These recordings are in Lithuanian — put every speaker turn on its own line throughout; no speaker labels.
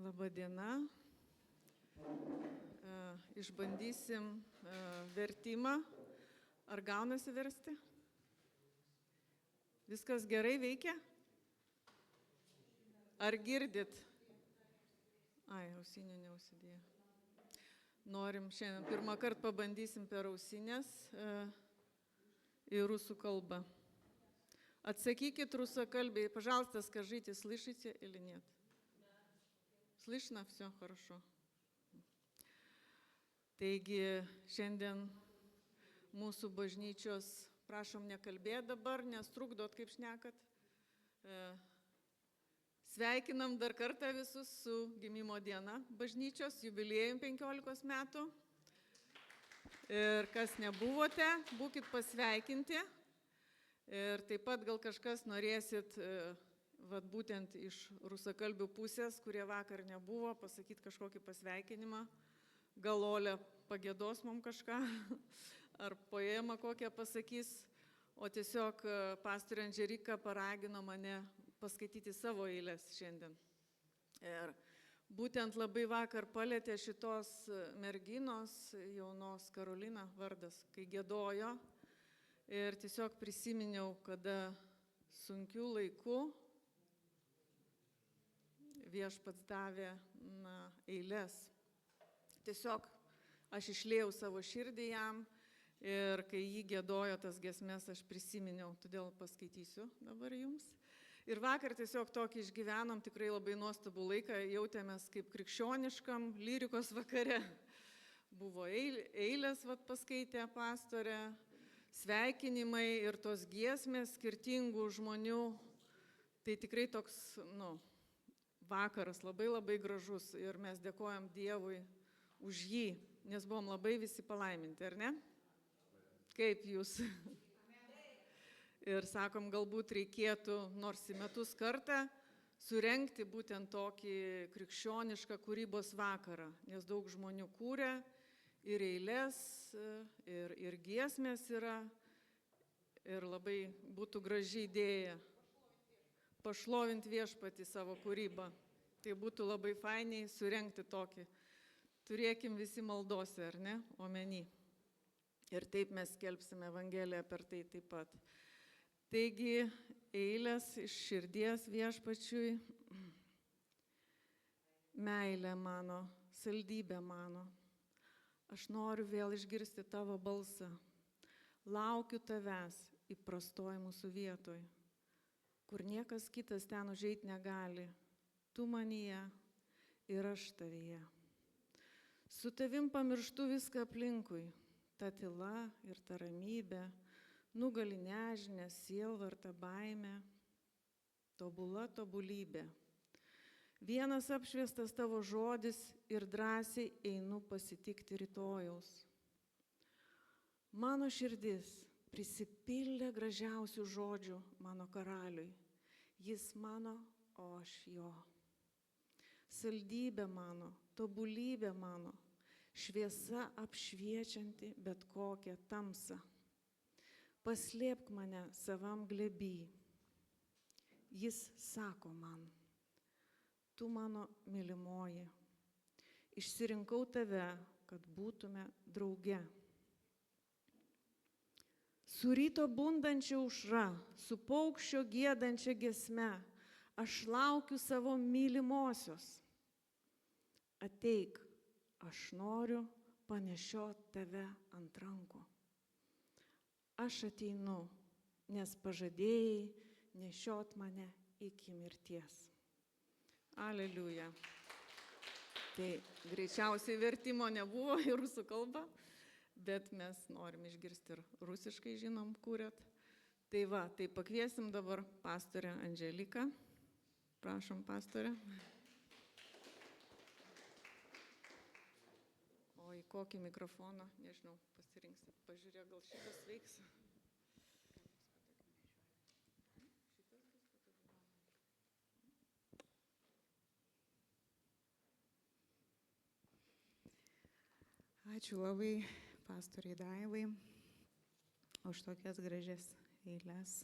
Labą dieną. Išbandysim vertimą. Ar gaunasi versti? Viskas gerai veikia? Ar girdit? Ai, ausinių neusidėjo. Norim šiandien pirmą kartą pabandysim per ausinės į rusų kalbą. Отсеките русскоязычные, пожалуйста, скажите, слышите или нет? Слышно? Все хорошо. Taigi, šiandien mūsų bažnyčios, prašom nekalbėti dabar, nes trukdot, kaip šnekat. Sveikinam dar kartą visus su gimimo diena bažnyčios, jubiliejum 15 metų. Ir kas nebuvote, būkit pasveikinti. Ir taip pat gal kažkas norėsit, būtent iš rusakalbių pusės, kurie vakar nebuvo, pasakyti kažkokį pasveikinimą. Gal Olė pagėdos mums kažką, ar poemą kokią pasakys, o tiesiog pastorė Andželika paragino mane paskaityti savo eilės šiandien. Ir būtent labai vakar palėtė šitos merginos, jaunos Karolina vardas, kai gėdojo. Ir tiesiog prisiminiau, kada sunkių laikų viešpats davė eilės. Tiesiog aš išliejau savo širdį jam ir kai jį gėdojo tas giesmes, aš prisiminiau, todėl paskaitysiu dabar jums. Ir vakar tiesiog tokį išgyvenom, tikrai labai nuostabų laiką, jautėmės kaip krikščioniškam lyrikos vakare. Buvo eilės, paskaitė pastorė, sveikinimai ir tos giesmės skirtingų žmonių. Tai tikrai toks, vakaras labai labai gražus ir mes dėkojam Dievui už jį, nes buvom labai visi palaiminti, ar ne? Kaip jūs? Ir sakom, galbūt reikėtų nors į metus kartą surengti būtent tokį krikščionišką kūrybos vakarą, nes daug žmonių kūrė ir eilės, ir giesmės yra, ir labai būtų graži idėja pašlovinti viešpatį savo kūrybą. Tai būtų labai fainiai surengti tokį. Turėkim visi maldose, ar ne, omeny. Ir taip mes skelbsime Evangeliją per tai taip pat. Taigi, eilės iš širdies viešpačiui, meilė mano, saldybė mano. Aš noriu vėl išgirsti tavo balsą. Laukiu tavęs įprastoj mūsų vietoj, kur niekas kitas ten užeiti negali. Tu manyje ir aš tavyje. Su tavim pamirštu viską aplinkui. Ta tyla ir ta ramybė, nugali nežinę, sielvartą, baimę, tobula tobulybė. Vienas apšviestas tavo žodis ir drąsiai einu pasitikti rytojaus. Mano širdis prisipildė gražiausių žodžių mano karaliui. Jis mano, o aš jo. Saldybė mano, tobulybė mano, šviesa apšviečianti bet kokią tamsą. Paslėpk mane savam glėby. Jis sako man, tu mano mylimoji, išsirinkau tave, kad būtume drauge. Su ryto bundančia aušra, su paukščio giedančia giesme, aš laukiu savo mylimosios. Ateik, aš noriu panešiot tave ant rankų. Aš ateinu, nes pažadėjai nešiot mane iki mirties. Aleliuja. Tai greičiausiai vertimo nebuvo į rusų kalbą, bet mes norim išgirsti ir rusiškai, žinom, kūrėt. Tai pakviesim dabar pastorę Andželiką. Prašom, pastorę. O į kokį mikrofoną, nežinau, pasirinksit. Pažiūrėk, gal šitas veiks.
Ačiū labai pastoriai Daivai už tokias gražias eiles.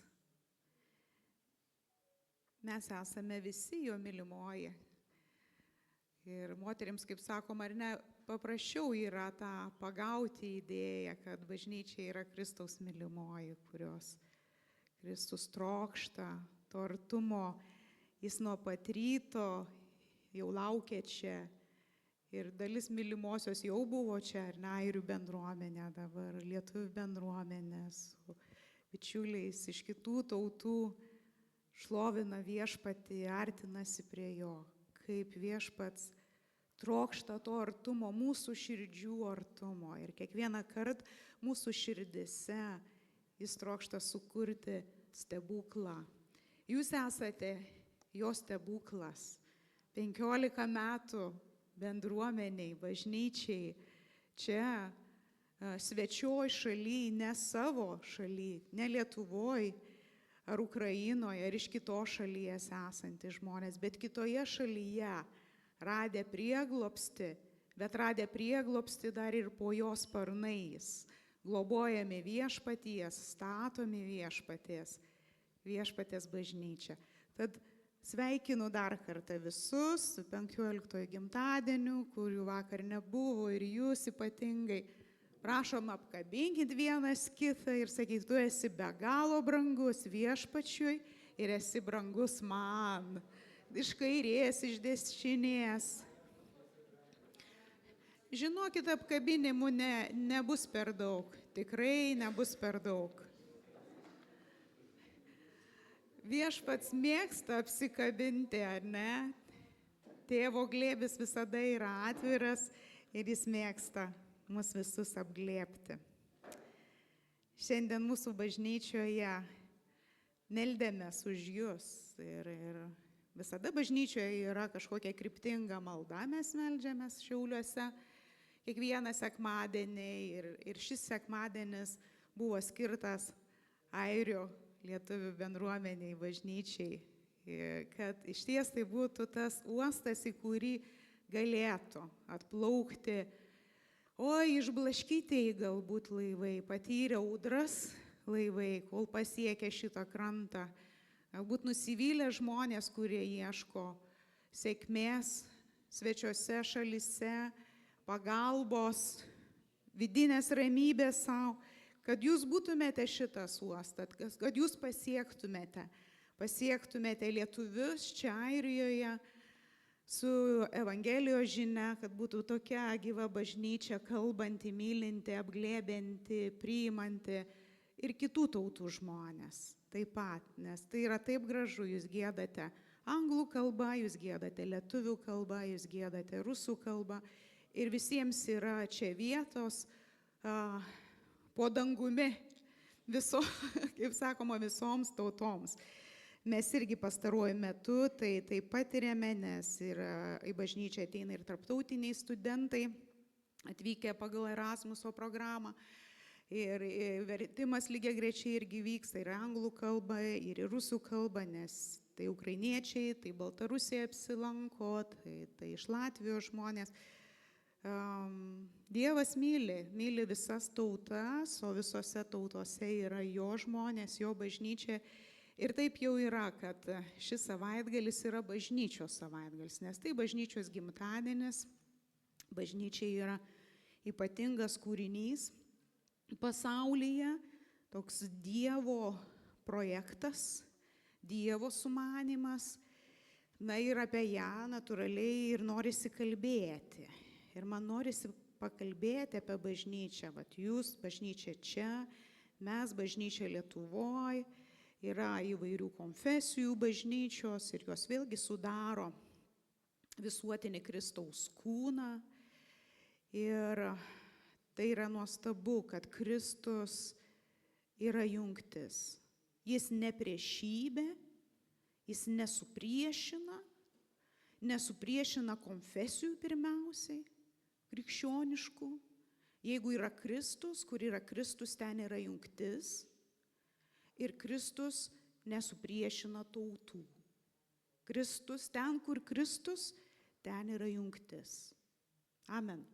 Mes esame visi jo mylimoji. Ir moterims, kaip sakoma, ar ne, paprasčiau yra tą pagauti idėją, kad bažnyčia yra Kristaus mylimoji, kurios Kristus trokšta, to artumo, jis nuo pat ryto jau laukia čia. Ir dalis mylimosios jau buvo čia, ar ne, airių bendruomenė, dabar lietuvių bendruomenė, su bičiuliais iš kitų tautų šlovina viešpatį, artinasi prie jo, kaip viešpats trokšta to artumo, mūsų širdžių artumo. Ir kiekvieną kartą mūsų širdise jis trokšta sukurti stebuklą. Jūs esate jo stebuklas. 15 metų bendruomeniai, bažnyčiai, čia svečioj šaly, ne savo šaly, ne Lietuvoj ar Ukrainoje, ar iš kitos šalies esantys žmonės, bet kitoje šalyje radę prieglobstį, bet radę prieglobstį dar ir po jos sparnais, globojami viešpaties, statomi viešpaties bažnyčia. Tad sveikinu dar kartą visus su 15 gimtadieniu, kurių vakar nebuvo, ir jūs ypatingai. Prašom, apkabinkit vienas kitą ir sakyt, tu esi be galo brangus viešpačiui ir esi brangus man. Iš kairės, iš dešinės. Žinokit, apkabinimų nebus per daug, tikrai nebus per daug. Viešpats mėgsta apsikabinti, ar ne? Tėvo glėbis visada yra atviras ir jis mėgsta mus visus apglėbti. Šiandien mūsų bažnyčioje meldėmės už jūs ir visada bažnyčioje yra kažkokia kryptinga malda, mes meldžiamės Šiauliuose kiekvieną sekmadienį ir šis sekmadienis buvo skirtas airių lietuvių bendruomeniai, bažnyčiai, kad išties tai būtų tas uostas, į kurį galėtų atplaukti, išblaškytieji galbūt laivai, patyrę audras laivai, kol pasiekia šitą krantą, galbūt nusivylę žmonės, kurie ieško sėkmės svečiose šalyse, pagalbos, vidinės ramybės savo, kad jūs būtumėte šitas uostas, kad jūs pasiektumėte lietuvius čia Airijoje su Evangelijos žinia, kad būtų tokia gyva bažnyčia, kalbanti, mylinti, apglėbianti, priimanti ir kitų tautų žmonės taip pat, nes tai yra taip gražu, jūs giedate anglų kalbą, jūs giedate lietuvių kalbą, jūs giedate rusų kalbą ir visiems yra čia vietos po dangumi, kaip sakoma, visoms tautoms. Mes irgi pastaruoju metu tai patiriame, nes į bažnyčią ateina ir tarptautiniai studentai, atvykę pagal Erasmuso programą. Ir vertimas lygiagrečiai irgi vyksta ir anglų kalba, ir rusų kalba, nes tai ukrainiečiai, tai Baltarusijoje apsilanko, tai iš Latvijos žmonės. Dievas myli visas tautas, o visose tautose yra jo žmonės, jo bažnyčia. Ir taip jau yra, kad šis savaitgalis yra bažnyčios savaitgalis, nes tai bažnyčios gimtadienis, bažnyčia yra ypatingas kūrinys pasaulyje, toks Dievo projektas, Dievo sumanymas. Na ir apie ją natūraliai ir norisi kalbėti. Ir man norisi pakalbėti apie bažnyčią. Vat jūs bažnyčia čia, mes bažnyčia Lietuvoje, yra įvairių konfesijų bažnyčios ir jos vėlgi sudaro visuotinį Kristaus kūną. Ir tai yra nuostabu, kad Kristus yra jungtis. Jis ne priešybė, jis nesupriešina konfesijų pirmiausiai, krikščioniškų. Jeigu yra Kristus, kur yra Kristus, ten yra jungtis. Ir Kristus nesupriešina tautų. Kristus, ten kur Kristus, ten yra jungtis. Amen.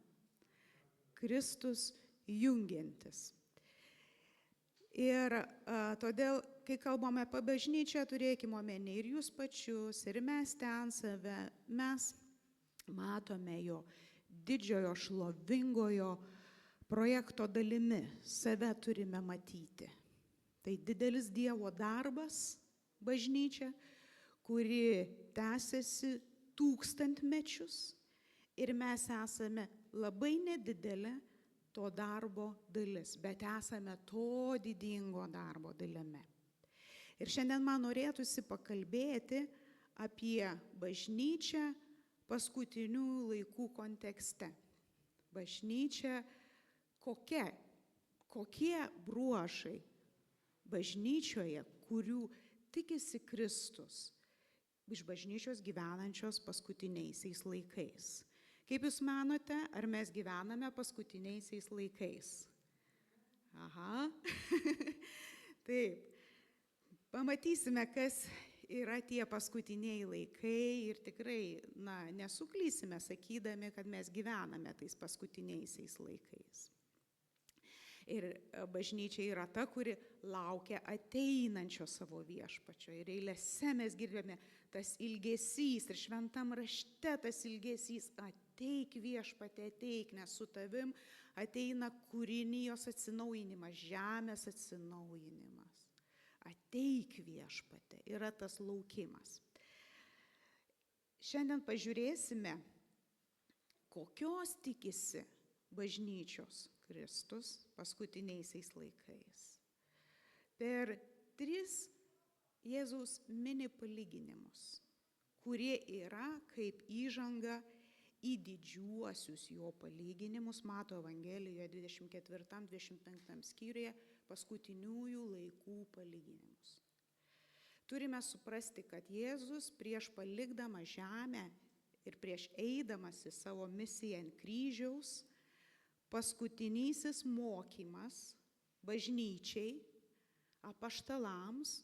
Kristus jungiantis. Ir todėl, kai kalbame apie bažnyčią, turėkime omeny ir jūs pačius, ir mes ten save. Mes matome jo didžiojo šlovingojo projekto dalimi, save turime matyti. Tai didelis Dievo darbas, bažnyčia, kuri tęsiasi tūkstantmečius ir mes esame labai nedidelė to darbo dalis, bet esame to didingo darbo dalimi. Ir šiandien man norėtųsi pakalbėti apie bažnyčią paskutinių laikų kontekste. Bažnyčia kokie bruožai bažnyčioje, kurių tikisi Kristus iš bažnyčios gyvenančios paskutiniaisiais laikais. Kaip Jūs manote, ar mes gyvename paskutiniaisiais laikais? Aha. Taip. Pamatysime, kas yra tie paskutiniai laikai ir tikrai, nesuklysime sakydami, kad mes gyvename tais paskutiniaisiais laikais. Ir bažnyčia yra ta, kuri laukia ateinančio savo viešpačio. Ir eilėse mes girdime tas ilgesys ir šventam rašte tas ilgesys: ateik viešpate, ateik, nes su tavim ateina kūrinijos atsinaujinimas, žemės atsinaujinimas. Ateik viešpate, yra tas laukimas. Šiandien pažiūrėsime, kokios tikisi bažnyčios Kristus paskutiniaisiais laikais. Per 3 Jėzaus mini palyginimus, kurie yra kaip įžanga į didžiuosius jo palyginimus, Mato Evangelijoje 24-25 skyriuje, paskutiniųjų laikų palyginimus. Turime suprasti, kad Jėzus prieš palikdama žemę ir prieš eidamas į savo misiją ant kryžiaus, paskutinysis mokymas bažnyčiai, apaštalams,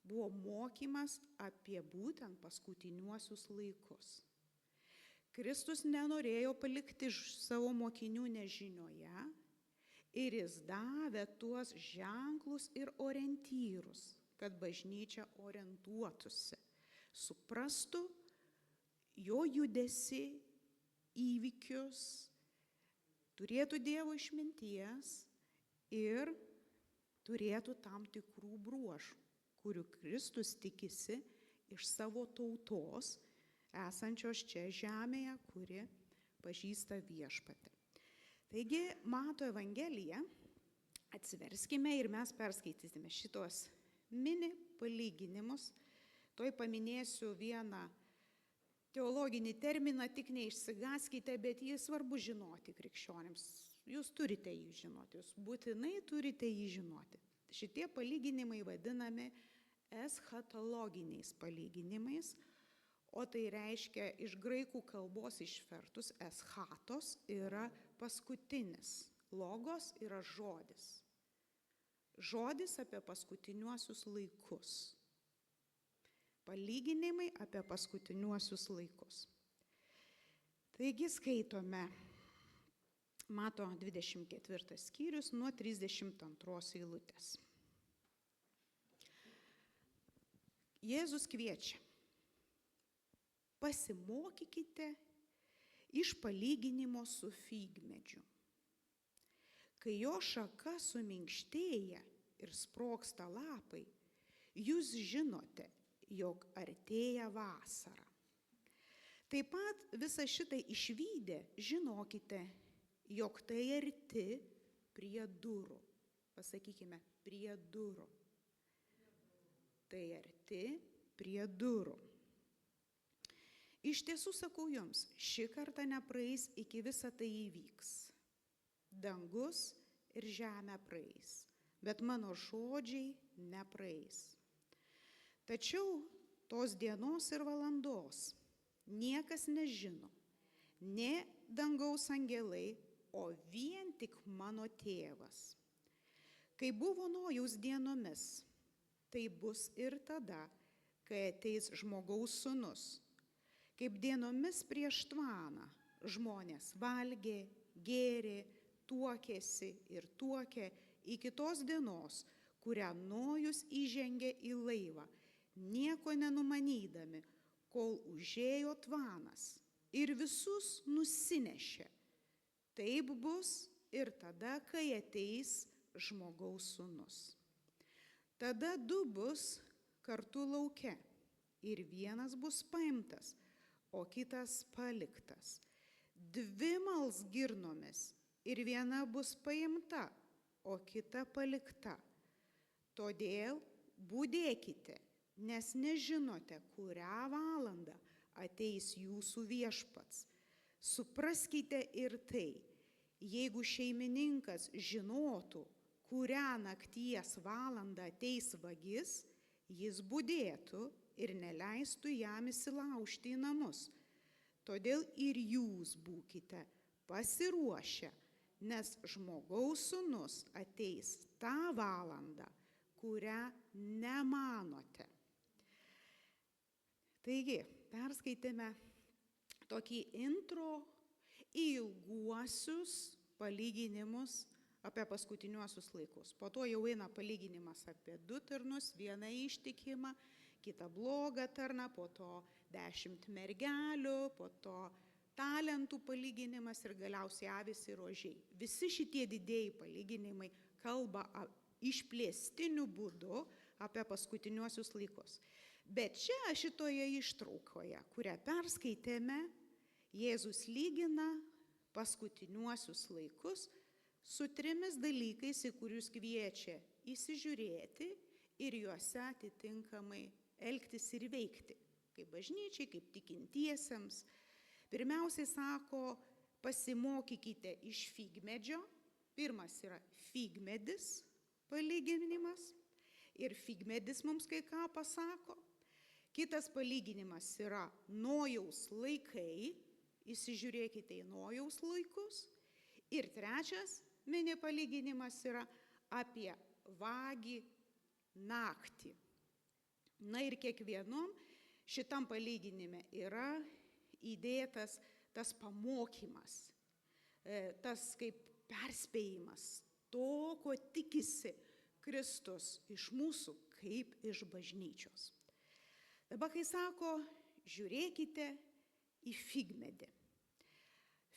buvo mokymas apie būtent paskutiniuosius laikus. Kristus nenorėjo palikti savo mokinių nežinioje ir jis davė tuos ženklus ir orientyrus, kad bažnyčia orientuotųsi, suprastų jo judesį, įvykius, turėtų Dievo išminties ir turėtų tam tikrų bruožų, kurių Kristus tikisi iš savo tautos, esančios čia žemėje, kuri pažįsta viešpatį. Taigi, Mato Evangeliją atsiverskime ir mes perskaitysime šitos mini palyginimus. Toj paminėsiu vieną teologinį terminą, tik neišsigąskite, bet jį svarbu žinoti krikščionims. Jūs turite jį žinoti, jūs būtinai turite jį žinoti. Šitie palyginimai vadinami eschatologiniais palyginimais, o tai reiškia iš graikų kalbos išvertus eschatos yra paskutinis, logos yra žodis. Žodis apie paskutiniuosius laikus. Palyginimai apie paskutiniuosius laikus. Taigi skaitome Mato 24 skyrius nuo 32 eilutės. Jėzus kviečia: pasimokykite iš palyginimo su figmedžiu. Kai jo šaka suminkštėja ir sprogsta lapai, jūs žinote, jog artėja vasara. Taip pat visą šitą išvydę žinokite, jog tai arti prie durų. Pasakykime, prie durų. Tai arti prie durų. Iš tiesų sakau jums, ši karta nepraeis, iki visa tai įvyks. Dangus ir žemė praeis, bet mano žodžiai nepraeis. Tačiau tos dienos ir valandos niekas nežino, ne dangaus angelai, o vien tik mano tėvas. Kai buvo Nojaus dienomis, tai bus ir tada, kai ateis žmogaus sūnus. Kaip dienomis prieš tvaną žmonės valgė, gėrė, tuokėsi ir tuokė iki tos dienos, kurią Nojus įžengė į laivą, nieko nenumanydami, kol užėjo tvanas ir visus nusinešė. Taip bus ir tada, kai ateis Žmogaus Sūnus. Tada du bus kartu lauke ir vienas bus paimtas, o kitas paliktas. Dvi mals girnomis ir viena bus paimta, o kita palikta. Todėl budėkite, nes nežinote, kurią valandą ateis jūsų viešpats. Supraskite ir tai, jeigu šeimininkas žinotų, kurią nakties valandą ateis vagis, jis budėtų ir neleistų jam įsilaužti į namus. Todėl ir jūs būkite pasiruošę, nes Žmogaus Sūnus ateis tą valandą, kurią nemanote. Taigi, perskaitėme tokį intro į ilguosius palyginimus apie paskutiniuosius laikus. Po to jau eina palyginimas apie 2 tarnus, vieną ištikimą, kitą blogą tarną, po to 10 mergelių, po to talentų palyginimas ir galiausiai avys ir ožiai. Visi šitie didieji palyginimai kalba išplėstiniu būdu apie paskutiniuosius laikus. Bet čia šitoje ištraukoje, kurią perskaitėme, Jėzus lygina paskutiniuosius laikus su 3 dalykais, į kurius kviečia įsižiūrėti ir juose atitinkamai elgtis ir veikti. Kaip bažnyčiai, kaip tikintiesiems. Pirmiausiai sako, pasimokykite iš figmedžio. Pirmas yra figmedis palyginimas. Ir figmedis mums kai ką pasako. Kitas palyginimas yra Nojaus laikai. Įsižiūrėkite į Nojaus laikus. Ir trečias mini palyginimas yra apie vagį naktį. Na ir kiekvienom šitam palyginime yra įdėtas tas pamokymas, tas kaip perspėjimas to, ko tikisi Kristus iš mūsų, kaip iš bažnyčios. Dabar, kai sako, žiūrėkite į figmedį.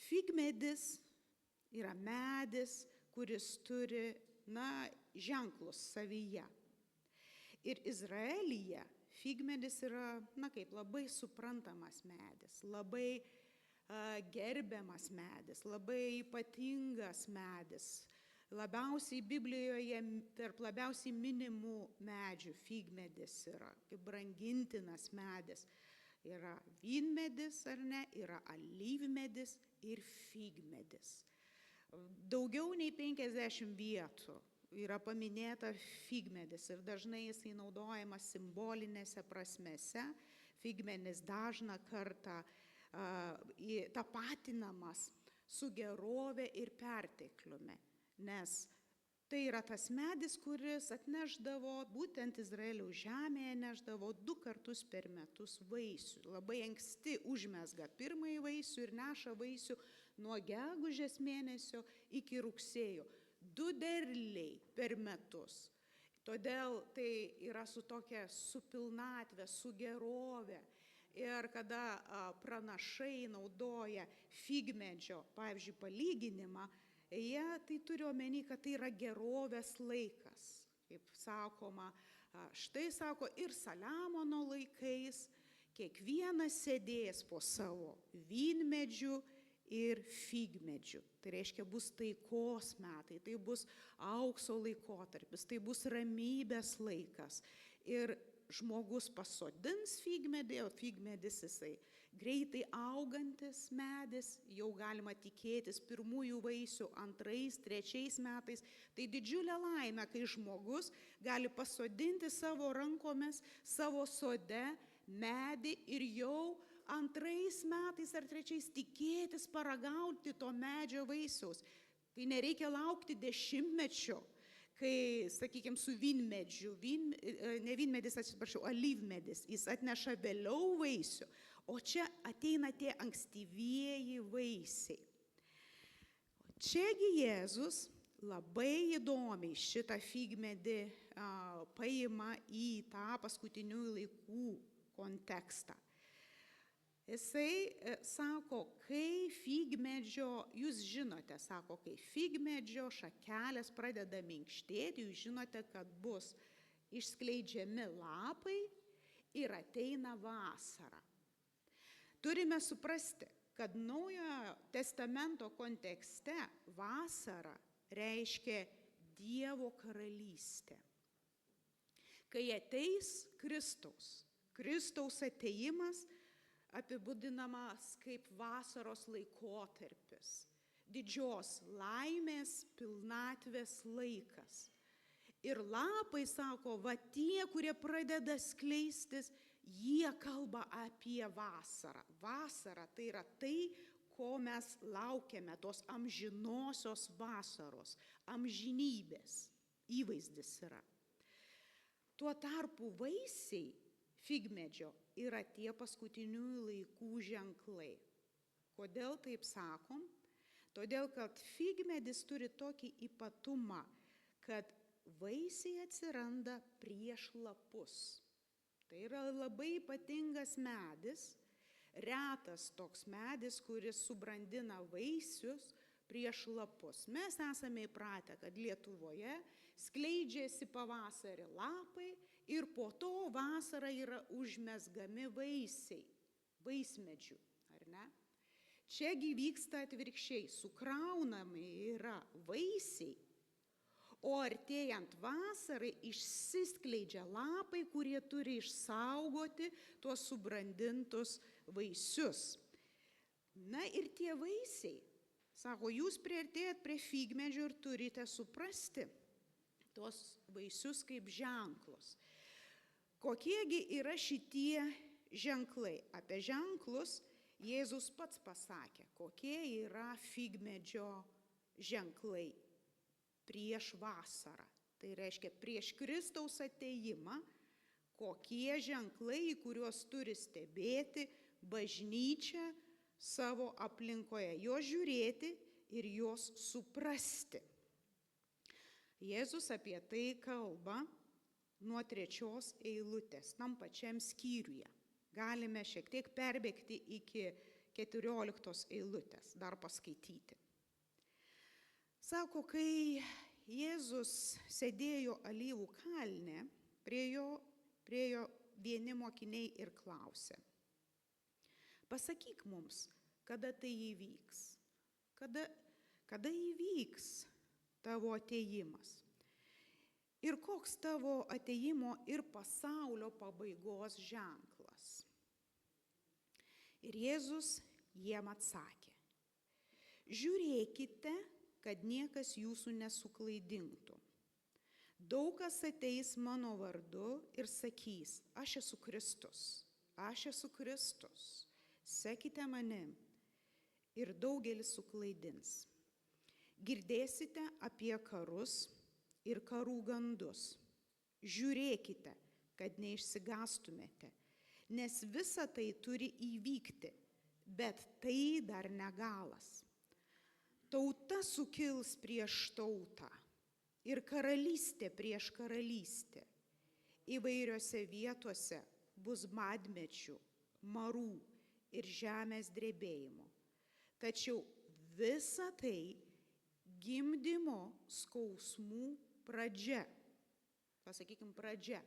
Figmedis yra medis, kuris turi, ženklus savyje. Ir Izraelyje figmedis yra, kaip labai suprantamas medis, labai gerbiamas medis, labai ypatingas medis. Labiausiai Biblijoje, tarp labiausiai minimų medžių figmedis yra, kaip brangintinas medis. Yra vynmedis, ar ne, yra alyvmedis ir figmedis. Daugiau nei 50 vietų yra paminėta figmedis ir dažnai jisai naudojamas simbolinėse prasmėse. Figmedis dažną kartą tapatinamas su gerove ir pertekliumi, nes tai yra tas medis, kuris atnešdavo, būtent Izraelio žemėje neždavo 2 kartus per metus vaisių. Labai anksti užmezga pirmąjį vaisių ir neša vaisių nuo gegužės mėnesio iki rugsėjo. 2 derliai per metus. Todėl tai yra su tokia su pilnatvė, su gerove. Ir kada pranašai naudoja figmedžio, pavyzdžiui, palyginimą, jie tai turi omeny, kad tai yra gerovės laikas. Kaip sakoma, štai sako, ir Saliamono laikais kiekvienas sėdės po savo vynmedžių ir figmedžių. Tai reiškia, bus taikos metai, tai bus aukso laikotarpis, tai bus ramybės laikas. Ir žmogus pasodins figmedį, o figmedis jisai greitai augantis medis, jau galima tikėtis pirmųjų vaisių 2, 3 metais. Tai didžiulė laimė, kai žmogus gali pasodinti savo rankomis, savo sode medį ir jau 2 metais ar 3 tikėtis paragauti to medžio vaisiaus. Tai nereikia laukti 10-mečio, kai, sakykime, su vynmedžiu, ne vynmedis, atsiprašau, alyvmedis, jis atneša vėliau vaisių, o čia ateina tie ankstyvieji vaisiai. Čiagi Jėzus labai įdomiai šitą figmedį paima į tą paskutinių laikų kontekstą. Jisai sako, kai figmedžio, jūs žinote, sako, kai figmedžio šakelės pradeda minkštėti, jūs žinote, kad bus išskleidžiami lapai ir ateina vasara. Turime suprasti, kad Naujojo testamento kontekste vasara reiškia Dievo karalystę. Kai ateis Kristaus ateimas apibūdinamas kaip vasaros laikotarpis, didžios laimės, pilnatvės laikas. Ir lapai, sako, va tie, kurie pradeda skleistis, jie kalba apie vasarą. Vasara tai yra tai, ko mes laukiame, tos amžinosios vasaros, amžinybės įvaizdis yra. Tuo tarpu vaisiai figmedžio yra tie paskutiniųjų laikų ženklai. Kodėl taip sakom? Todėl, kad figmedis turi tokį ypatumą, kad vaisiai atsiranda prieš lapus. Tai yra labai ypatingas medis, retas toks medis, kuris subrandina vaisius prieš lapus. Mes esame įpratę, kad Lietuvoje skleidžiasi pavasarį lapai ir po to vasarą yra užmezgami vaisiai, vaismedžių, ar ne? Čiagi vyksta atvirkščiai, sukraunami yra vaisiai, o artėjant vasarai išsiskleidžia lapai, kurie turi išsaugoti tuos subrandintus vaisius. Na ir tie vaisiai, sako, jūs priartėjat prie figmedžio ir turite suprasti tuos vaisius kaip ženklus. Kokiegi yra šitie ženklai? Apie ženklus Jėzus pats pasakė, kokie yra figmedžio ženklai prieš vasarą. Tai reiškia prieš Kristaus atėjimą, kokie ženklai, į kuriuos turi stebėti bažnyčia savo aplinkoje, juos žiūrėti ir juos suprasti. Jėzus apie tai kalba nuo 3 eilutės, tam pačiam skyriuje. Galime šiek tiek perbėgti iki 14 eilutės, dar paskaityti. Sako, kai Jėzus sėdėjo Alyvų kalne, prie jo vieni mokiniai ir klausė: pasakyk mums, kada tai įvyks, kada įvyks tavo atėjimas ir koks tavo atėjimo ir pasaulio pabaigos ženklas. Ir Jėzus jiem atsakė: žiūrėkite, kad niekas jūsų nesuklaidintų. Daug kas ateis mano vardu ir sakys: aš esu Kristus, sekite manim. Ir daugelis suklaidins. Girdėsite apie karus ir karų gandus. Žiūrėkite, kad neišsigąstumėte, nes visa tai turi įvykti, bet tai dar ne galas. Tauta sukils prieš tautą ir karalystė prieš karalystę. Įvairiose vietose bus badmečių, marų ir žemės drebėjimo. Tačiau visa tai gimdymo skausmų pradžia. Pasakykim, pradžia.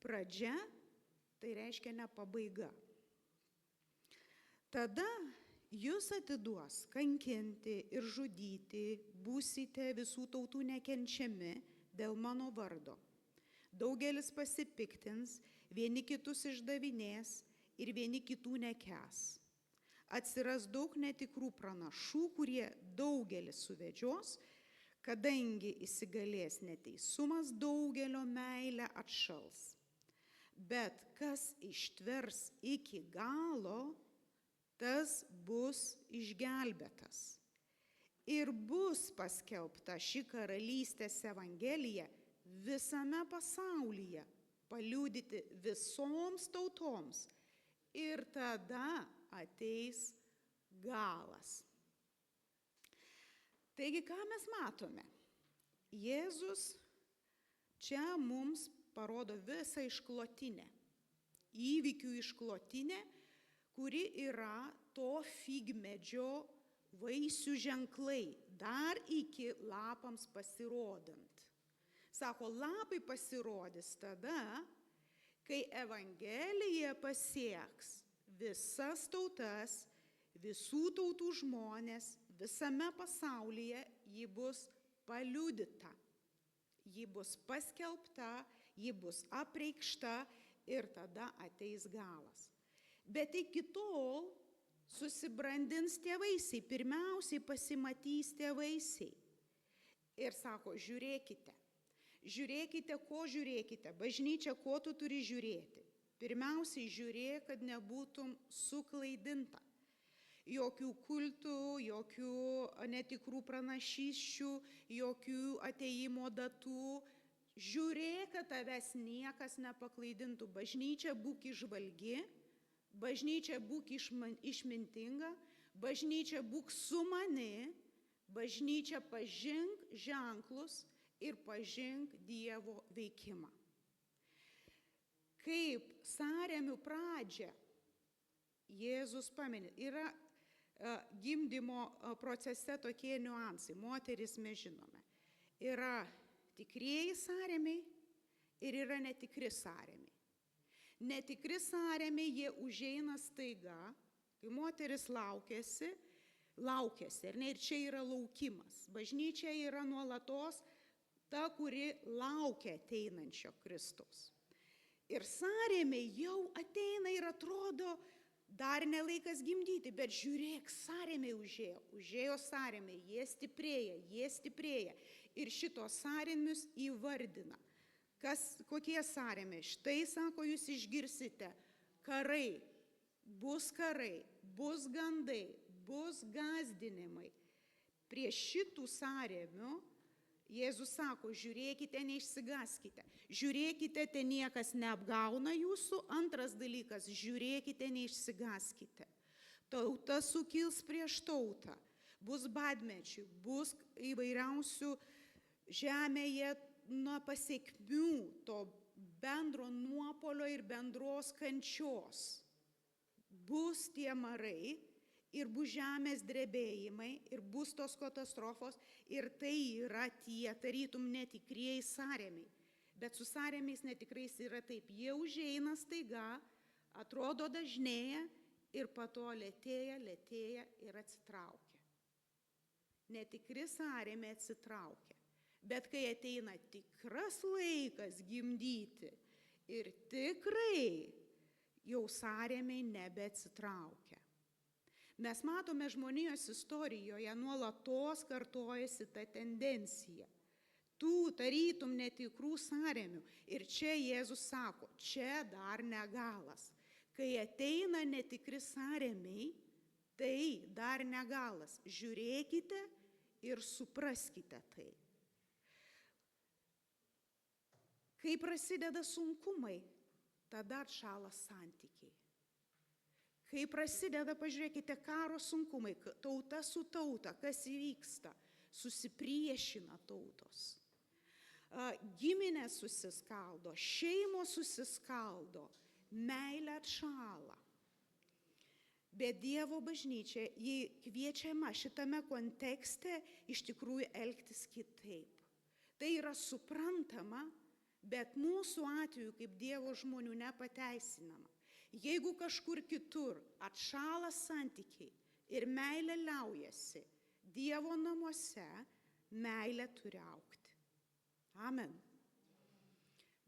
Pradžia tai reiškia ne pabaiga. Tada jūs atiduos kankinti ir žudyti, būsite visų tautų nekenčiami dėl mano vardo. Daugelis pasipiktins, vieni kitus išdavinės ir vieni kitų nekęs. Atsiras daug netikrų pranašų, kurie daugelį suvedžios, kadangi įsigalės neteisumas, daugelio meilė atšals. Bet kas ištvers iki galo, tas bus išgelbėtas. Ir bus paskelbta ši karalystės evangelija visame pasaulyje, paliudyti visoms tautoms. Ir tada ateis galas. Taigi, ką mes matome? Jėzus čia mums parodo visą išklotinę, įvykių išklotinę, kuri yra to figmedžio vaisių ženklai, dar iki lapams pasirodant. Sako, lapai pasirodys tada, kai Evangelija pasieks visas tautas, visų tautų žmonės, visame pasaulyje ji bus paliudyta, ji bus paskelbta, ji bus apreikšta ir tada ateis galas. Bet iki tol susibrandins tie vaisiai, pirmiausiai pasimatys tie vaisiai. Ir sako, žiūrėkite, ko žiūrėkite, bažnyčia, ko tu turi žiūrėti. Pirmiausiai žiūrėk, kad nebūtum suklaidinta. Jokių kultų, jokių netikrų pranašysčių, jokių ateimo datų. Žiūrėk, kad tavęs niekas nepaklaidintų. Bažnyčia, būk įžvalgi, bažnyčia, būk išmintinga, bažnyčia, būk sumani, bažnyčia, pažink ženklus ir pažink Dievo veikimą. Kaip sąrėmių pradžią Jėzus pamini, yra gimdymo procese tokie niuansai, moteris mes žinome. Yra tikrieji sąrėmiai ir yra netikri sąrėmiai. Netikri sąrėmiai jie užeina staiga, kai moteris laukiasi, ir čia yra laukimas. Bažnyčia yra nuolatos ta, kuri laukia ateinančio Kristaus. Ir sąrėmiai jau ateina ir atrodo, dar nelaikas gimdyti, bet žiūrėk, sąrėmiai užėjo sąrėmiai, jie stiprėja. Ir šitos sąrėmius įvardina. Kokie sąrėmiai? Štai, sako, jūs išgirsite, karai, bus gandai, bus gąsdinimai. Prie šitų sąrėmių Jėzus sako, žiūrėkite, neišsigąskite. Žiūrėkite, te niekas neapgauna jūsų. Antras dalykas, žiūrėkite, neišsigąskite. Tauta sukils prieš tautą. Bus badmečių, bus įvairiausių žemėje pasiekmių to bendro nuopolio ir bendros kančios. Bus tie marai ir bus žemės drebėjimai ir bus tos katastrofos ir tai yra tie tarytum netikrieji sąrėmiai. Bet su sąrėmiais netikrais yra taip, jie užeina staiga, atrodo dažnėja ir po to lėtėja ir atsitraukia. Netikri sąrėmiai atsitraukia. Bet kai ateina tikras laikas gimdyti ir tikrai jau sąrėmiai nebeatsitraukia. Mes matome žmonijos istorijoje nuolatos kartojasi ta tendencija. Tų tarytum netikrų sąrėmių. Ir čia Jėzus sako, čia dar negalas. Kai ateina netikri sąrėmiai, tai dar negalas. Žiūrėkite ir supraskite tai. Kai prasideda sunkumai, tada atšąla santykiai. Kai prasideda, pažiūrėkite, karo sunkumai, tauta su tauta, kas įvyksta, susipriešina tautos. Giminės susiskaldo, šeimos susiskaldo, meilė atšąla. Bet Dievo bažnyčia, ji kviečiama šitame kontekste iš tikrųjų elgtis kitaip. Tai yra suprantama, bet mūsų atveju kaip Dievo žmonių nepateisinama. Jeigu kažkur kitur atšąla santykiai ir meilė liaujasi, Dievo namuose meilė turi augti. Amen.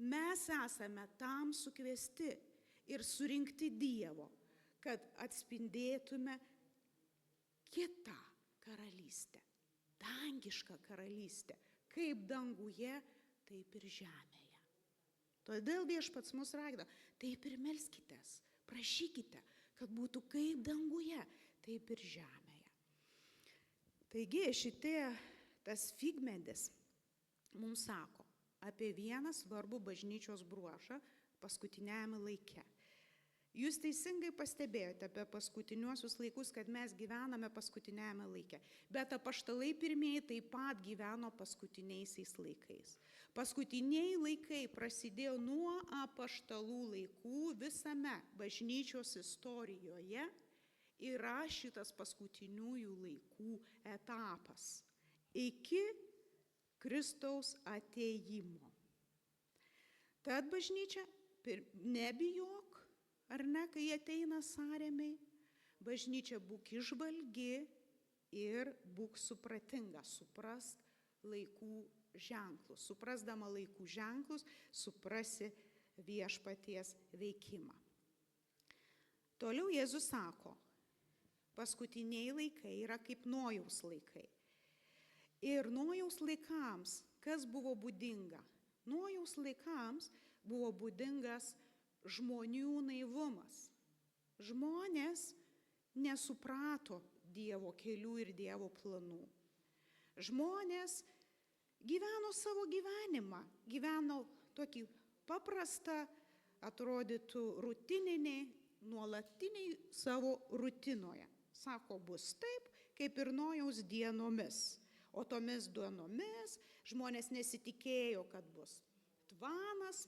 Mes esame tam sukviesti ir surinkti Dievo, kad atspindėtume kitą karalystę, dangišką karalystę, kaip danguje, taip ir žemėje. Todėl Viešpats mus ragina, taip ir melskitės, prašykite, kad būtų kaip danguje, taip ir žemėje. Taigi tas figmedis mums sako apie vieną svarbų bažnyčios bruožą paskutiniajame laike. Jūs teisingai pastebėjote apie paskutiniuosius laikus, kad mes gyvename paskutiniame laike. Bet apaštalai pirmieji taip pat gyveno paskutiniaisiais laikais. Paskutiniai laikai prasidėjo nuo apaštalų laikų visame bažnyčios istorijoje. Yra šitas paskutiniųjų laikų etapas iki Kristaus atėjimo. Tad bažnyčia, nebijok, ar ne, kai ateina sąrėmiai, bažnyčia būk išvalgi ir būk supratinga, suprask laikų ženklus. Suprasdama laikų ženklus, suprasi viešpaties veikimą. Toliau Jėzus sako, paskutiniai laikai yra kaip Nojaus laikai. Ir Nojaus laikams, kas buvo būdinga? Nojaus laikams buvo būdingas žmonių naivumas. Žmonės nesuprato Dievo kelių ir Dievo planų. Žmonės gyveno savo gyvenimą, gyveno tokį paprastą, atrodytų rutininį, nuolatiniai savo rutinoje. Sako, bus taip, kaip ir Nojaus dienomis. O tomis dienomis žmonės nesitikėjo, kad bus tvanas.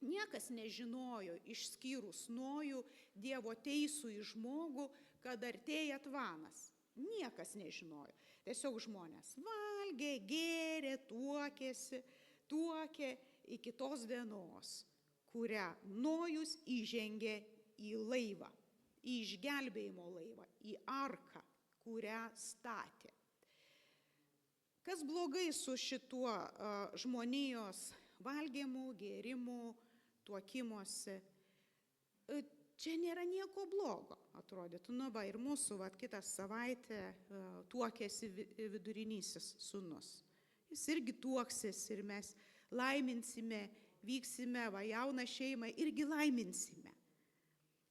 Niekas nežinojo, išskyrus Nojų, Dievo teisų į žmogų, kad artėja tvanas. Niekas nežinojo. Tiesiog žmonės valgė, gėrė, tuokė iki tos dienos, kurią Nojus įžengė į laivą, į išgelbėjimo laivą, į arką, kurią statė. Kas blogai su šituo žmonijos valgymu, gėrimu, tuokimuose? Čia nėra nieko blogo, atrodytų. Nu va, ir mūsų kitą savaitę tuokėsi vidurinysis sūnus. Jis irgi tuoksis ir mes laiminsime, vyksime, va, jauną šeimą irgi laiminsime.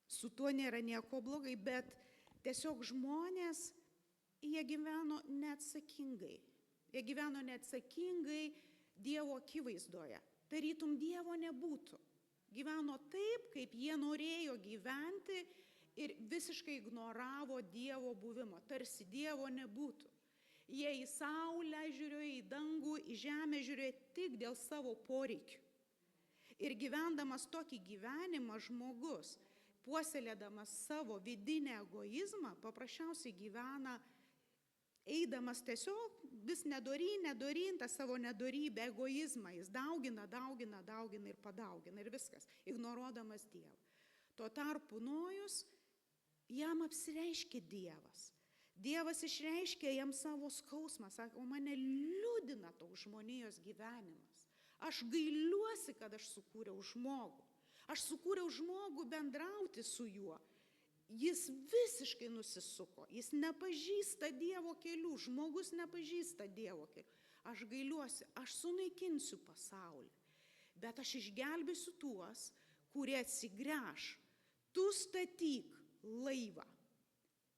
Su tuo nėra nieko blogai, bet tiesiog žmonės, jie gyveno neatsakingai. Jie gyveno neatsakingai Dievo akivaizdoje. Tarytum Dievo nebūtų. Gyveno taip, kaip jie norėjo gyventi ir visiškai ignoravo Dievo buvimą, tarsi Dievo nebūtų. Jie į saulę žiūrėjo, į dangų, į žemę žiūrėjo tik dėl savo poreikių. Ir gyvendamas tokį gyvenimą žmogus, puoselėdamas savo vidinę egoizmą, paprasčiausiai gyvena eidamas tiesiog vis nedoryn tą savo nedorybę, egoizmą, jis daugina ir padaugina ir viskas, ignoruodamas Dievą. Tuo tarpu Nojus, jam apsireiškė Dievas. Dievas išreiškė jam savo skausmą, sako, mane liūdina toks žmonijos gyvenimas. Aš gailiuosi, kad aš sukūriau žmogų. Aš sukūriau žmogų bendrauti su juo. Jis visiškai nusisuko, jis nepažįsta Dievo kelių, žmogus nepažįsta Dievo kelių. Aš gailiuosi, aš sunaikinsiu pasaulį, bet aš išgelbėsiu tuos, kurie atsigręš. Tu statyk laivą.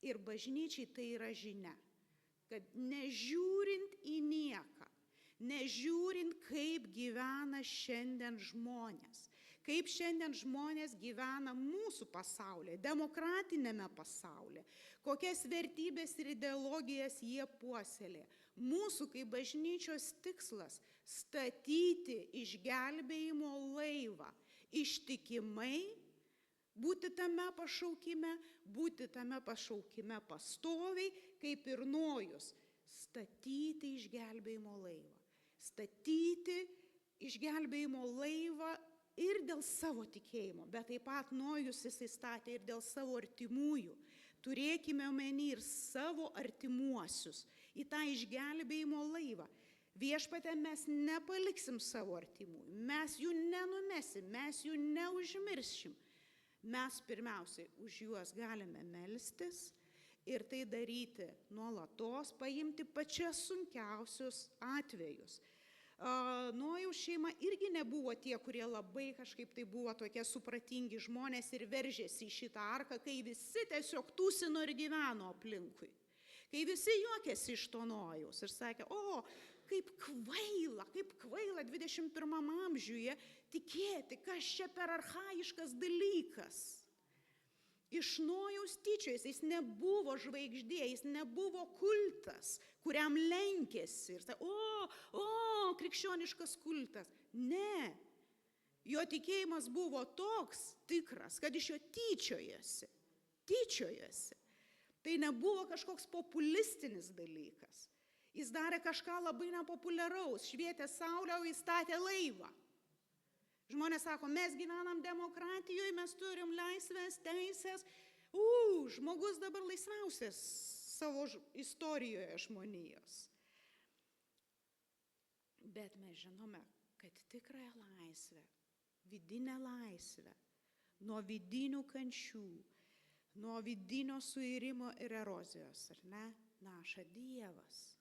Ir bažnyčiai tai yra žinia, kad nežiūrint į nieką, nežiūrint kaip gyvena šiandien žmonės, kaip šiandien žmonės gyvena mūsų pasaulyje, demokratinėme pasaulyje, kokias vertybės ir ideologijas jie puoselė. Mūsų kaip bažnyčios tikslas – statyti išgelbėjimo laivą, ištikimai būti tame pašaukime pastoviai, kaip ir Nojus, statyti išgelbėjimo laivą. Statyti išgelbėjimo laivą ir dėl savo tikėjimo, bet taip pat Nojus jisai statė ir dėl savo artimųjų. Turėkime omeny ir savo artimuosius į tą išgelbėjimo laivą. Viešpatie, mes nepaliksim savo artimųjų, mes jų nenumesim, mes jų neužmiršim. Mes pirmiausiai už juos galime melstis ir tai daryti nuolatos, paimti pačias sunkiausius atvejus. Nojaus šeima irgi nebuvo tie, kurie labai kažkaip tai buvo tokie supratingi žmonės ir veržėsi į šitą arką, kai visi tiesiog tūsino ir gyveno aplinkui. Kai visi juokėsi iš to Nojaus ir sakė, kaip kvaila 21 amžiuje tikėti, kas čia per archaiškas dalykas. iš Nojaus tyčiojasi, jis nebuvo žvaigždė, jis nebuvo kultas, kuriam lenkėsi ir sako, krikščioniškas kultas. Ne, jo tikėjimas buvo toks tikras, kad iš jo tyčiojasi. Tai nebuvo kažkoks populistinis dalykas. Jis darė kažką labai nepopuliaraus, švietė saulę, o jis statė laivą. Žmonės sako, mes gyvenam demokratijoje, mes turim laisvės, teisės. Žmogus dabar laisviausias savo istorijoje žmonijos. Bet mes žinome, kad tikrąją laisvę, vidinę laisvę, nuo vidinių kančių, nuo vidinio suirimo ir erozijos, ar ne, naša Dievas.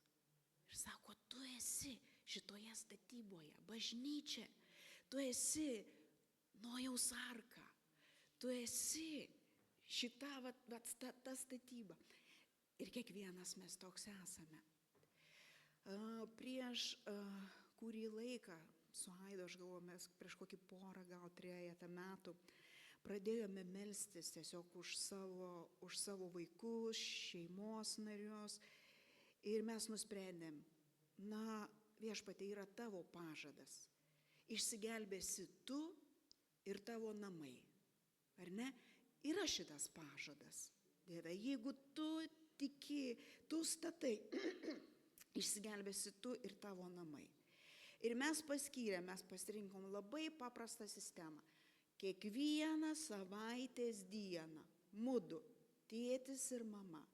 Ir sako, tu esi šitoje statyboje, bažnyčia, tu esi Nojaus arka, tu esi šita ta statyba. Ir kiekvienas mes toks esame. Prieš kurį laiką su Aidu, aš galvoju, mes prieš kokį porą, gal 3 metų, pradėjome melstis tiesiog už savo vaikus, šeimos narius. Ir mes nusprendėm, Viešpatie, yra tavo pažadas. Išsigelbėsi tu ir tavo namai. Ar ne? Yra šitas pažadas. Dieve, jeigu tu tiki, tu statai, išsigelbėsi tu ir tavo namai. Ir mes pasirinkom labai paprastą sistemą. Kiekvieną savaitės dieną, mudu, tėtis ir mama,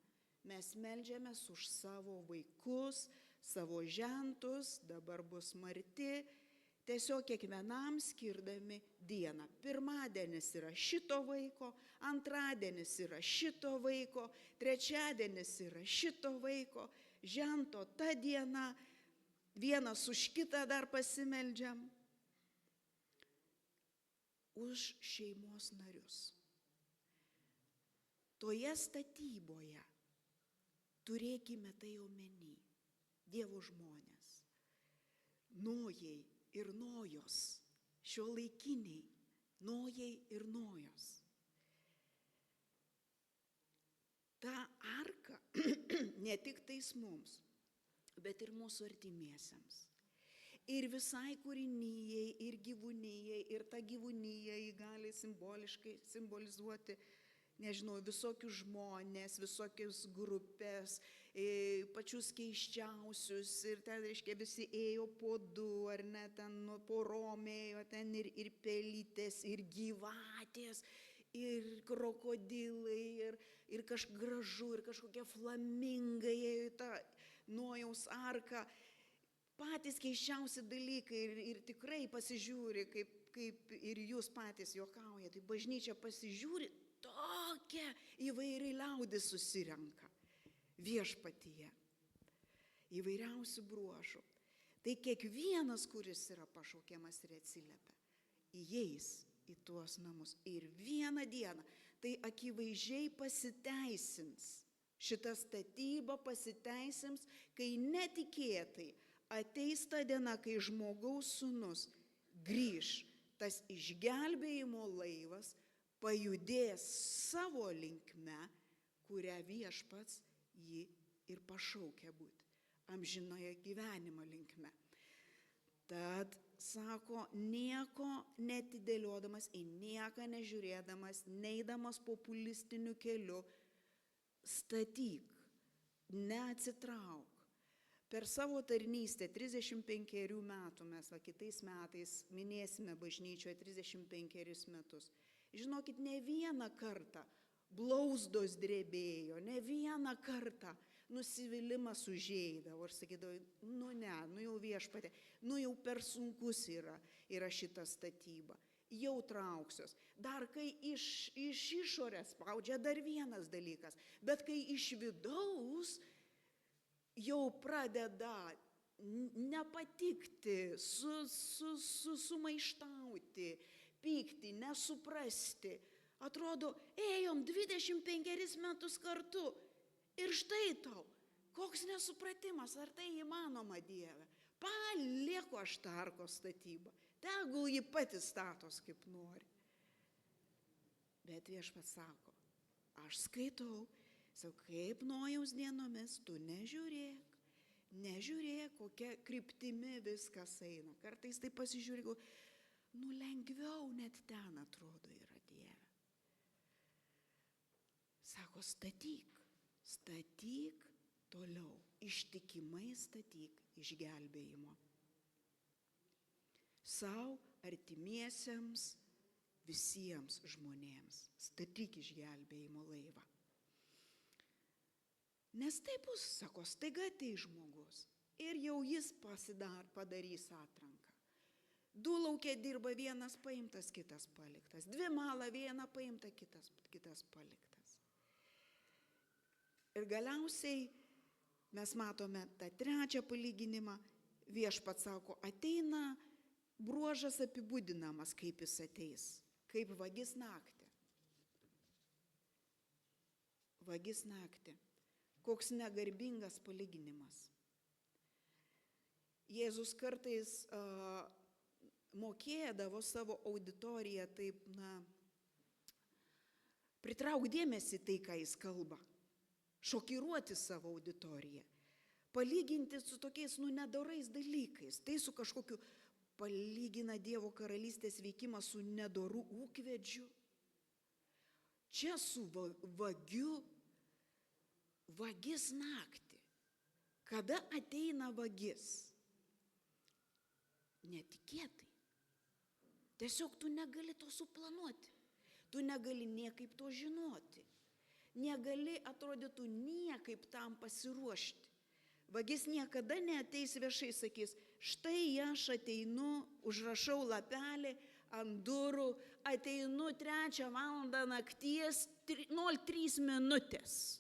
mes meldžiamės už savo vaikus, savo žentus, dabar bus marti, tiesiog kiekvienam skirdami dieną. Pirmadienis yra šito vaiko, antradienis yra šito vaiko, trečiadienis yra šito vaiko, žento ta diena, vienas už kitą dar pasimeldžiam. Už šeimos narius. Toje statyboje turėkime tai omeny, Dievo žmonės, Nojai ir Nojos, šiuolaikiniai Nojai ir Nojos. Ta arka ne tik tais mums, bet ir mūsų artimiesiems. Ir visai kūrinijai, ir gyvūnijai, ir ta gyvūnija gali simboliškai simbolizuoti, nežinau, visokius žmonės, visokius grupės, pačius keiščiausius, ir ten, reiškia, visi ėjo po du, ar ne, ten porom ėjo, ten ir pelytės, ir gyvatės, ir krokodilai, ir kažkas gražu, ir kažkokie flamingai ėjo į tą Nojaus arką. Patys keiščiausi dalykai ir tikrai pasižiūri, kaip ir jūs patys juokaujate, tai bažnyčia pasižiūri, tokia įvairi liaudis susirenka Viešpatyje, įvairiausių bruožų. Tai kiekvienas, kuris yra pašaukiamas ir atsiliepia, įeis į tuos namus. Ir vieną dieną tai akivaizdžiai pasiteisins. Šita statyba pasiteisins, kai netikėtai ateis ta diena, kai žmogaus sūnus grįž, tas išgelbėjimo laivas pajudės savo linkme, kurią Viešpats jį ir pašaukia būti, amžinojo gyvenimo linkme. Tad, sako, nieko netidėliodamas, į nieką nežiūrėdamas, neidamas populistiniu keliu, statyk, neatsitrauk. Per savo tarnystę 35 metų, mes kitais metais minėsime bažnyčioje 35 metus. Žinokit, ne vieną kartą blauzdos drebėjo, ne vieną kartą nusivylimas užeidavo. Aš sakydavau, jau Viešpatie, jau per sunkus yra šita statyba. Jau trauksios. Dar kai iš išorės spaudžia, dar vienas dalykas. Bet kai iš vidaus jau pradeda nepatikti, sumaištauti, pykti, nesuprasti. Atrodo, ėjom 25 metus kartu ir štai tau, koks nesupratimas, ar tai įmanoma, Dieve. Palieku aš tą arkos statybą, tegul ji pati statos kaip nori. Bet Viešpats sako,
aš skaitau, sakau, kaip Nojaus dienomis, tu nežiūrėk, kokia kryptimi viskas eina. Kartais tai pasižiūrėk, lengviau net ten atrodo yra Dieve. Sako, statyk toliau, ištikimai statyk išgelbėjimo. Sau, artimiesiems, visiems žmonėms statyk išgelbėjimo laivą. Nes tai bus, sako, staiga ateis žmogus ir jau jis padarys atranką. 2 lauke dirba, vienas paimtas, kitas paliktas. 2 mala, viena paimta, kitas paliktas. Ir galiausiai mes matome tą 3 palyginimą. Viešpats sako, ateina bruožas apibūdinamas, kaip jis ateis, kaip vagis naktį. Vagis naktį. Koks negarbingas palyginimas. Jėzus kartais mokėdavo savo auditoriją taip, pritrauk dėmesį tai, ką jis kalba, šokiruoti savo auditoriją, palyginti su tokiais nedorais dalykais, tai su kažkokiu palygina Dievo karalystės veikimą su nedoru ūkvedžiu, čia su vagiu, vagis naktį. Kada ateina vagis? Netikėtai. Tiesiog tu negali to suplanuoti. Tu negali niekaip to žinoti. Negali, atrodytų, niekaip tam pasiruošti. Vagis niekada neateis viešai, sakys, štai aš ateinu, užrašau lapelį ant durų, ateinu 3 valandą nakties, 03 minutės.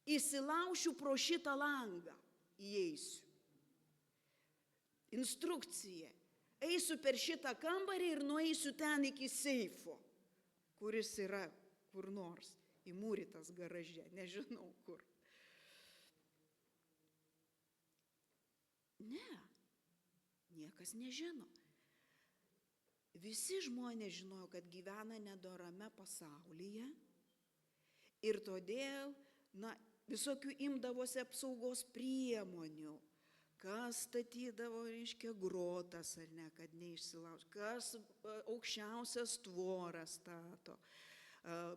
Įsilaušiu pro šitą langą, įeisiu. Instrukcija. Eisiu per šitą kambarį ir nueisiu ten iki seifo, kuris yra kur nors, įmūrytas garaže, nežinau kur. Ne, niekas nežino. Visi žmonės žinojo, kad gyvena nedorame pasaulyje ir todėl, visokių imdavosi apsaugos priemonių. Kas statydavo, grotas, ar ne, kad neišsilaužtų, kas aukščiausias tvoras stato,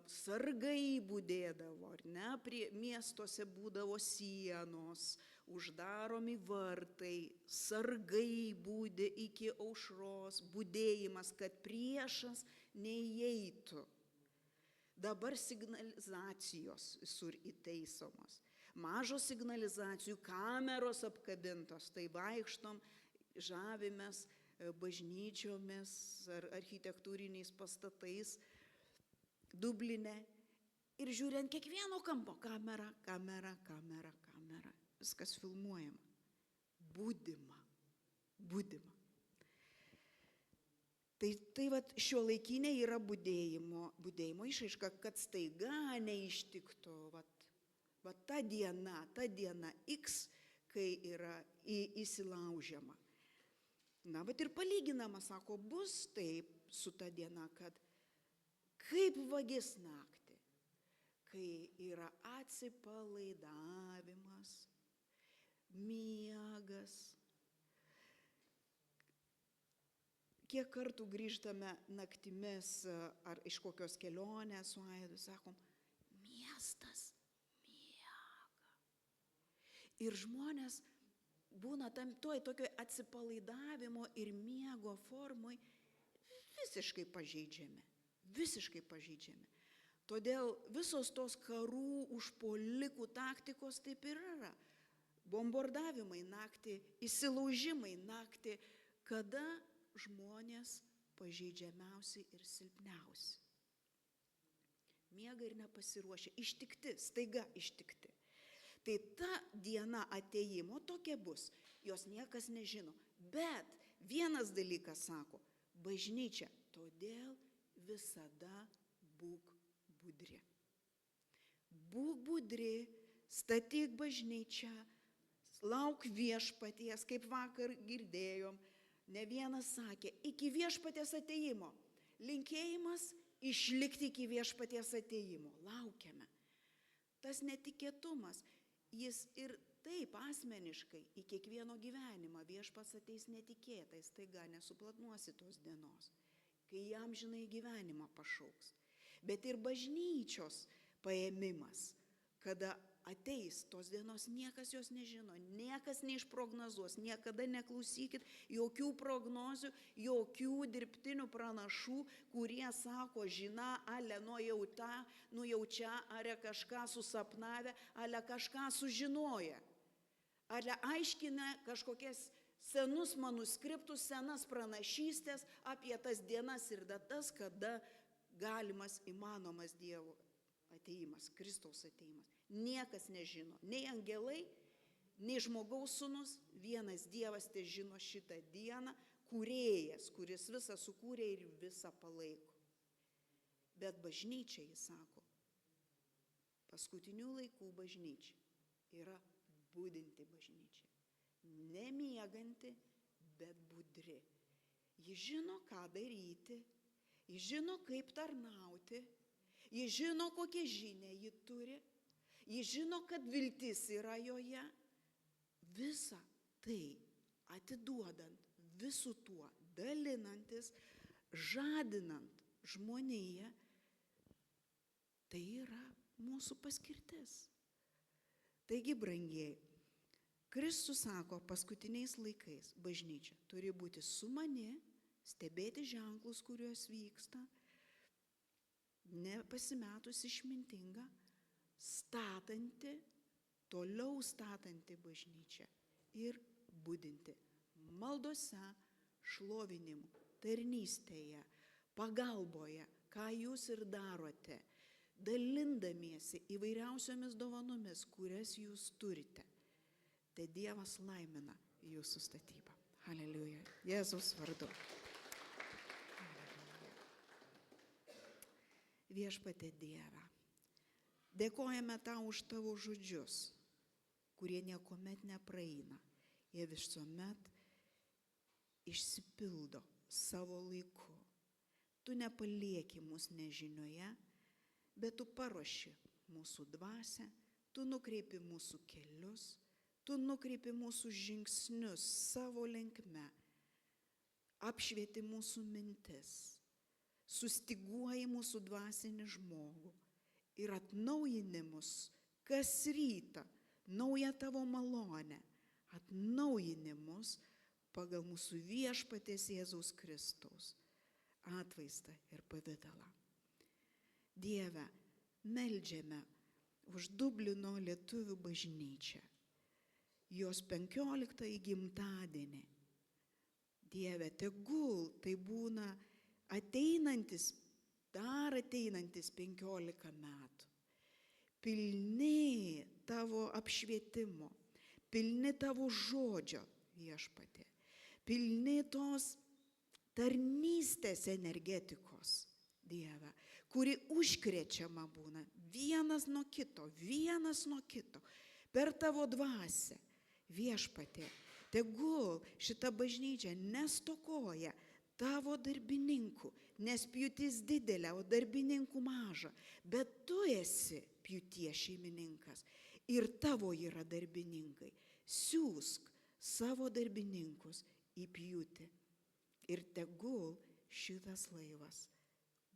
sargai budėdavo, ar ne, prie miestuose būdavo sienos, uždaromi vartai, sargai būdė iki aušros, budėjimas, kad priešas neįeitų. Dabar signalizacijos visur įteisomos. Mažos signalizacijų, kameros apkabintos, tai vaikštom, žavimės bažnyčiomis ar architektūriniais pastatais Dubline ir žiūrint kiekvieno kampo kamera. Viskas filmuojama. Budima. Tai vat šiuolaikinė yra budėjimo išraiška, kad staiga neištiktų ta diena X, kai yra įsilaužiama. Bet ir palyginama, sako, bus taip su ta diena, kad kaip vagis naktį, kai yra atsipalaidavimas, miegas. Kiek kartų grįžtame naktimis ar iš kokios kelionės su Aidu, sakom, miestas miega. Ir žmonės būna tokio atsipalaidavimo ir miego formoj visiškai pažeidžiami. Todėl visos tos karų užpuolikų taktikos taip ir yra. Bombardavimai naktį, įsilaužimai naktį, kada žmonės pažeidžiamiausi ir silpniausi. Miega ir nepasiruošia, ištikti, staiga ištikti. Tai ta diena atėjimo tokia bus, jos niekas nežino. Bet vienas dalykas sako, bažnyčia, todėl visada būk budri. Būk budri, statyk bažnyčią, lauk viešpaties, kaip vakar girdėjom. Ne vienas sakė, iki viešpaties atėjimo. Linkėjimas išlikti iki viešpaties ateimo. Laukiame. Tas netikėtumas, jis ir taip asmeniškai į kiekvieno gyvenimą viešpats ateis netikėtai, staiga nesuplanuosi tos dienos, kai jam žinai gyvenimą pašauks. Bet ir bažnyčios paėmimas, kada ateis tos dienos, niekas jos nežino, niekas neišprognozuos, niekada neklausykit jokių prognozių, jokių dirbtinių pranašų, kurie sako, žina, ale nujaučia, ale kažką susapnavę, ale kažką sužinoja, ale aiškina kažkokias senus manuskriptus, senas pranašystės apie tas dienas ir datas, kada galimas, įmanomas Dievo ateimas, Kristaus ateimas. Niekas nežino, nei angelai, nei žmogaus sūnus, vienas Dievas te žino šitą dieną, kūrėjas, kuris visą sukūrė ir visą palaiko. Bet bažnyčia, jis sako, paskutinių laikų bažnyčia yra budinti bažnyčia. Nemieganti, bet budri. Ji žino, ką daryti, ji žino, kaip tarnauti, ji žino, kokią žinią ji turi, ji žino, kad viltis yra joje. Visa tai atiduodant, visų tuo dalinantis, žadinant žmoniją, tai yra mūsų paskirtis. Taigi, brangieji, Kristus sako, paskutiniais laikais bažnyčia turi būti su mani, stebėti ženklus, kuriuos vyksta, nepasimetus išmintinga, statanti, toliau statanti bažnyčią ir budinti maldose, šlovinimu, tarnystėje, pagalboje, ką jūs ir darote, dalindamiesi įvairiausiomis dovanomis, kurias jūs turite. Tai Dievas laimina jūsų statybą. Haleliuja. Jėzaus vardu. Viešpatie Dieve, dėkojame tau už tavo žodžius, kurie niekuomet nepraeina. Jie visuomet išsipildo savo laiku. Tu nepalieki mus nežinioje, bet tu paruoši mūsų dvasią, tu nukreipi mūsų kelius, tu nukreipi mūsų žingsnius savo linkme, apšvieti mūsų mintis, sustiguoji mūsų dvasinį žmogų ir atnaujini mus kas rytą, naują tavo malonę, atnaujini mus pagal mūsų viešpaties Jėzaus Kristaus atvaizdą ir pavidalą. Dieve, meldžiame už Dublino lietuvių bažnyčią, jos 15 gimtadienį. Dieve, tegul tai būna dar ateinantis 15 metų, pilni tavo apšvietimo, pilni tavo žodžio, viešpatie, pilni tos tarnystės energetikos, Dieve, kuri užkrečiama būna vienas nuo kito, per tavo dvasią, viešpatie, tegul šita bažnyčia nestokoja tavo darbininkų, nes pjūtis didelė, o darbininkų maža, bet tu esi pjūties šeimininkas ir tavo yra darbininkai. Siųsk savo darbininkus į pjūtį ir tegul šitas laivas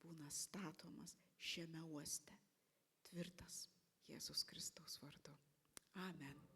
būna statomas šiame uoste, tvirtas Jėzus Kristaus vardu. Amen.